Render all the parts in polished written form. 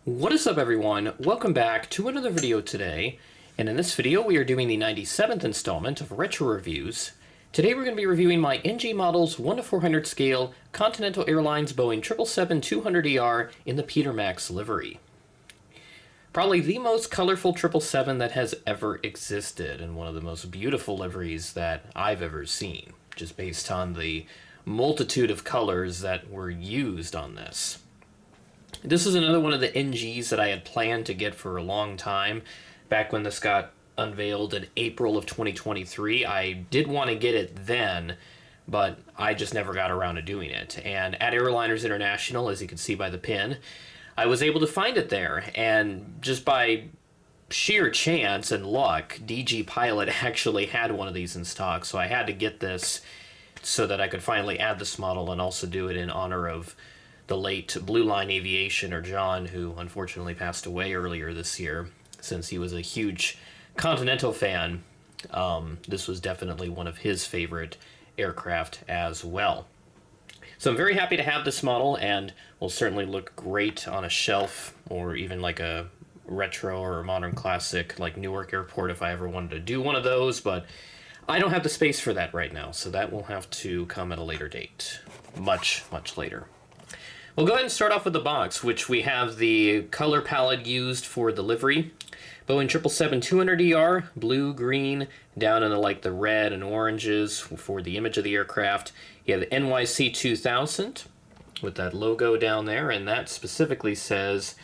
What is up, everyone? Welcome back to another video today, and in this video we are doing the 97th installment of Retro Reviews. Today we're going to be reviewing my NG Models 1-400 scale Continental Airlines Boeing 777-200ER in the Peter Max livery. Probably the most colorful 777 that has ever existed, and one of the most beautiful liveries that I've ever seen, just based on the multitude of colors that were used on this. This is another one of the NGs that I had planned to get for a long time. Back when this got unveiled in April of 2023, I did want to get it then, but I just never got around to doing it. And at Airliners International, as you can see by the pin, I was able to find it there. And just by sheer chance and luck, DG Pilot actually had one of these in stock. So I had to get this so that I could finally add this model and also do it in honor of the late Blue Line Aviation, or John, who unfortunately passed away earlier this year. Since he was a huge Continental fan, this was definitely one of his favorite aircraft as well. So I'm very happy to have this model, and will certainly look great on a shelf, or even like a retro or a modern classic like Newark Airport if I ever wanted to do one of those, but I don't have the space for that right now, so that will have to come at a later date. Much, much later. We'll go ahead and start off with the box, which we have the color palette used for the livery. Boeing 777-200ER, blue, green, down in the red and oranges for the image of the aircraft. You have the NYC 2000 with that logo down there, and that specifically says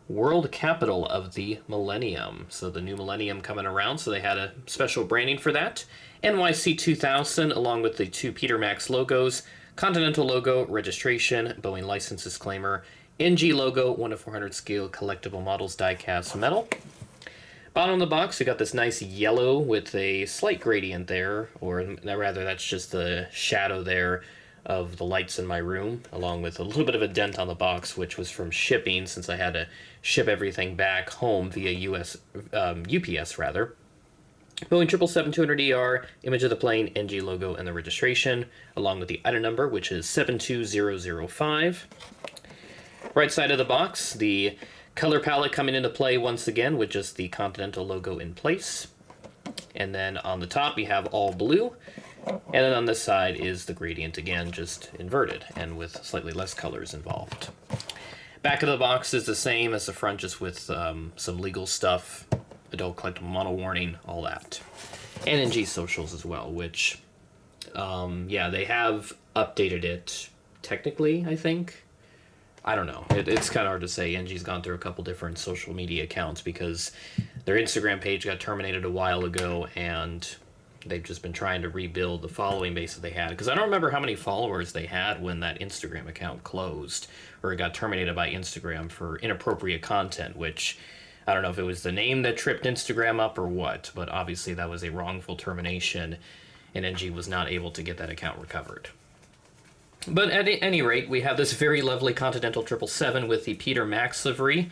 World Capital of the Millennium. So the new millennium coming around, so they had a special branding for that. NYC 2000 along with the two Peter Max logos. Continental logo, registration, Boeing license disclaimer, NG logo, 1-400 scale collectible models die-cast metal. Bottom of the box, we got this nice yellow with a slight gradient there, or rather that's just the shadow there of the lights in my room, along with a little bit of a dent on the box, which was from shipping, since I had to ship everything back home via UPS rather. Boeing 777-200ER, image of the plane, NG logo, and the registration, along with the item number, which is 72005. Right side of the box, the color palette coming into play once again with just the Continental logo in place. And then on the top, we have all blue. And then on this side is the gradient again, just inverted, and with slightly less colors involved. Back of the box is the same as the front, just with some legal stuff. Adult collectible model warning, all that. And NG socials as well, which, yeah, they have updated it technically, I think. I don't know. It's kind of hard to say. NG's gone through a couple different social media accounts because their Instagram page got terminated a while ago, and they've just been trying to rebuild the following base that they had. Because I don't remember how many followers they had when that Instagram account closed, or it got terminated by Instagram for inappropriate content, which I don't know if it was the name that tripped Instagram up or what, but obviously that was a wrongful termination, and NG was not able to get that account recovered. But at any rate, we have this very lovely Continental 777 with the Peter Max livery.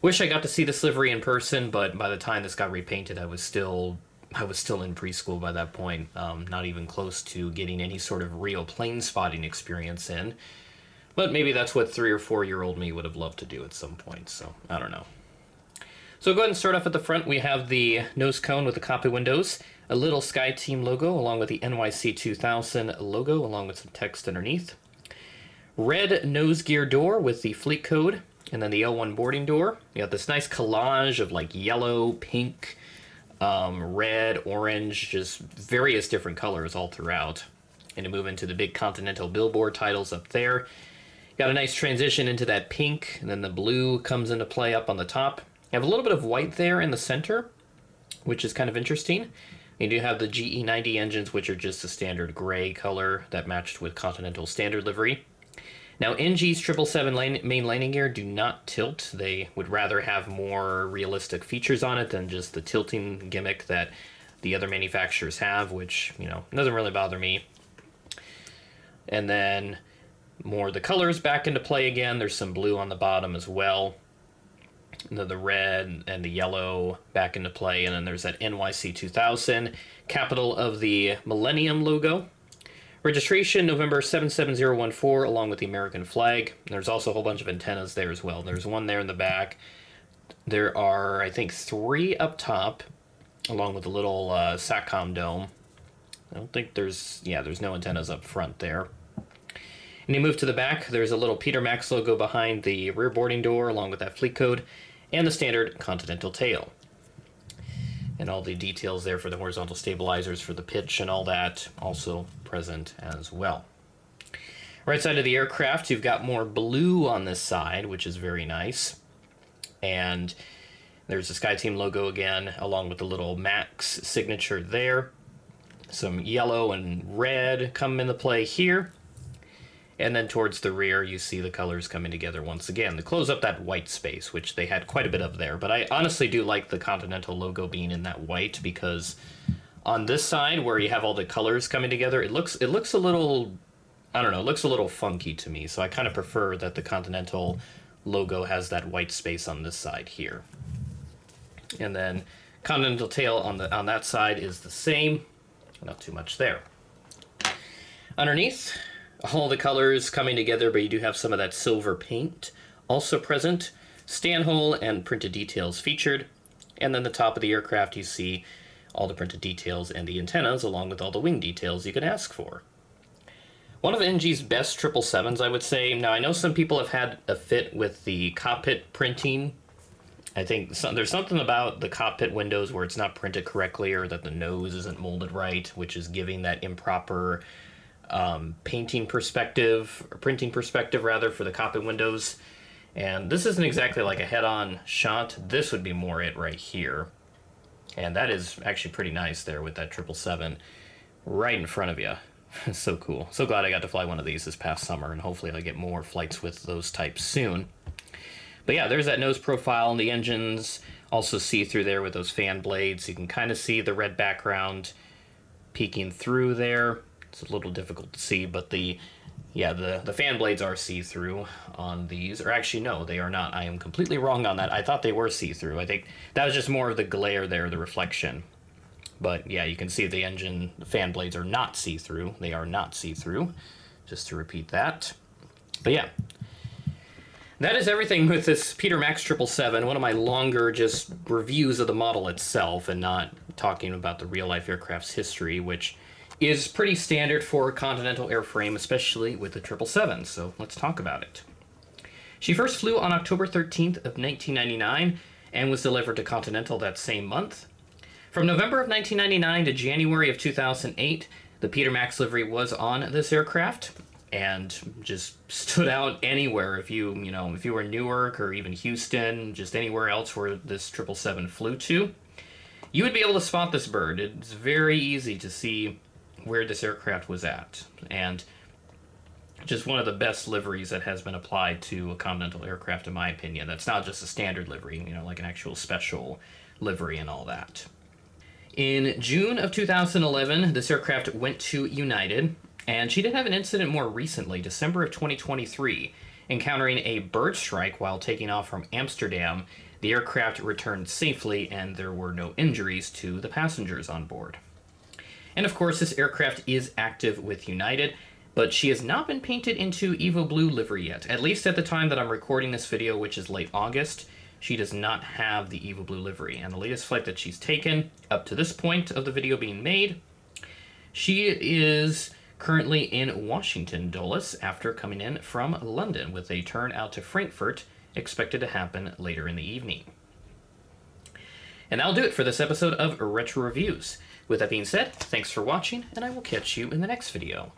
Wish I got to see this livery in person, but by the time this got repainted, I was still in preschool by that point, not even close to getting any sort of real plane spotting experience in. But maybe that's what 3 or 4-year-old me would have loved to do at some point, so I don't know. So go ahead and start off at the front. We have the nose cone with the cockpit windows, a little Sky Team logo along with the NYC 2000 logo along with some text underneath. Red nose gear door with the fleet code, and then the L1 boarding door. You got this nice collage of yellow, pink, red, orange, just various different colors all throughout. And to move into the big Continental billboard titles up there. Got a nice transition into that pink, and then the blue comes into play up on the top. You have a little bit of white there in the center, which is kind of interesting. You do have the GE90 engines, which are just a standard gray color that matched with Continental standard livery. Now, NG's 777 main landing gear do not tilt. They would rather have more realistic features on it than just the tilting gimmick that the other manufacturers have, which, doesn't really bother me. And then more the colors back into play again. There's some blue on the bottom as well. The red and the yellow back into play, and then there's that NYC 2000 capital of the Millennium logo. Registration November 77014 along with the American flag. There's also a whole bunch of antennas there as well. There's one there in the back. There are, I think, 3 up top along with a little SATCOM dome. I don't think there's no antennas up front there. And you move to the back, there's a little Peter Max logo behind the rear boarding door along with that fleet code and the standard Continental tail. And all the details there for the horizontal stabilizers for the pitch and all that also present as well. Right side of the aircraft, you've got more blue on this side, which is very nice. And there's the SkyTeam logo again, along with the little Max signature there. Some yellow and red come into play here. And then towards the rear, you see the colors coming together once again to close up that white space, which they had quite a bit of there. But I honestly do like the Continental logo being in that white, because on this side where you have all the colors coming together, it looks a little, I don't know, it looks a little funky to me. So I kind of prefer that the Continental logo has that white space on this side here. And then Continental tail on that side is the same. Not too much there. Underneath, all the colors coming together, but you do have some of that silver paint also present. Stand hole and printed details featured. And then the top of the aircraft, you see all the printed details and the antennas, along with all the wing details you could ask for. One of NG's best 777s, I would say. Now, I know some people have had a fit with the cockpit printing. I think there's something about the cockpit windows where it's not printed correctly, or that the nose isn't molded right, which is giving that improper printing perspective rather, for the cockpit windows. And this isn't exactly like a head-on shot. This would be more it right here. And that is actually pretty nice there with that 777 right in front of you. So cool. So glad I got to fly one of these this past summer, and hopefully I'll get more flights with those types soon. But yeah, there's that nose profile, and the engines also see through there with those fan blades. You can kind of see the red background peeking through there. It's a little difficult to see, but the fan blades are see-through on these. Or actually, no, they are not. I am completely wrong on that. I thought they were see-through. I think that was just more of the glare there, the reflection. But yeah, you can see the engine, the fan blades are not see-through. They are not see-through, just to repeat that. But yeah, that is everything with this Peter Max 777, one of my longer just reviews of the model itself, and not talking about the real-life aircraft's history, which is pretty standard for a Continental airframe, especially with the 777, so let's talk about it. She first flew on October 13th of 1999 and was delivered to Continental that same month. From November of 1999 to January of 2008, the Peter Max livery was on this aircraft and just stood out anywhere. If you were in Newark or even Houston, just anywhere else where this 777 flew to, you would be able to spot this bird. It's very easy to see where this aircraft was at, and just one of the best liveries that has been applied to a Continental aircraft, in my opinion. That's not just a standard livery, like an actual special livery and all that. In June of 2011, this aircraft went to United, and she did have an incident more recently, December of 2023, encountering a bird strike while taking off from Amsterdam. The aircraft returned safely, and there were no injuries to the passengers on board. And of course, this aircraft is active with United, but she has not been painted into Evo Blue livery yet. At least at the time that I'm recording this video, which is late August, she does not have the Evo Blue livery. And the latest flight that she's taken, up to this point of the video being made, she is currently in Washington, Dulles, after coming in from London with a turn out to Frankfurt, expected to happen later in the evening. And that'll do it for this episode of Retro Reviews. With that being said, thanks for watching, and I will catch you in the next video.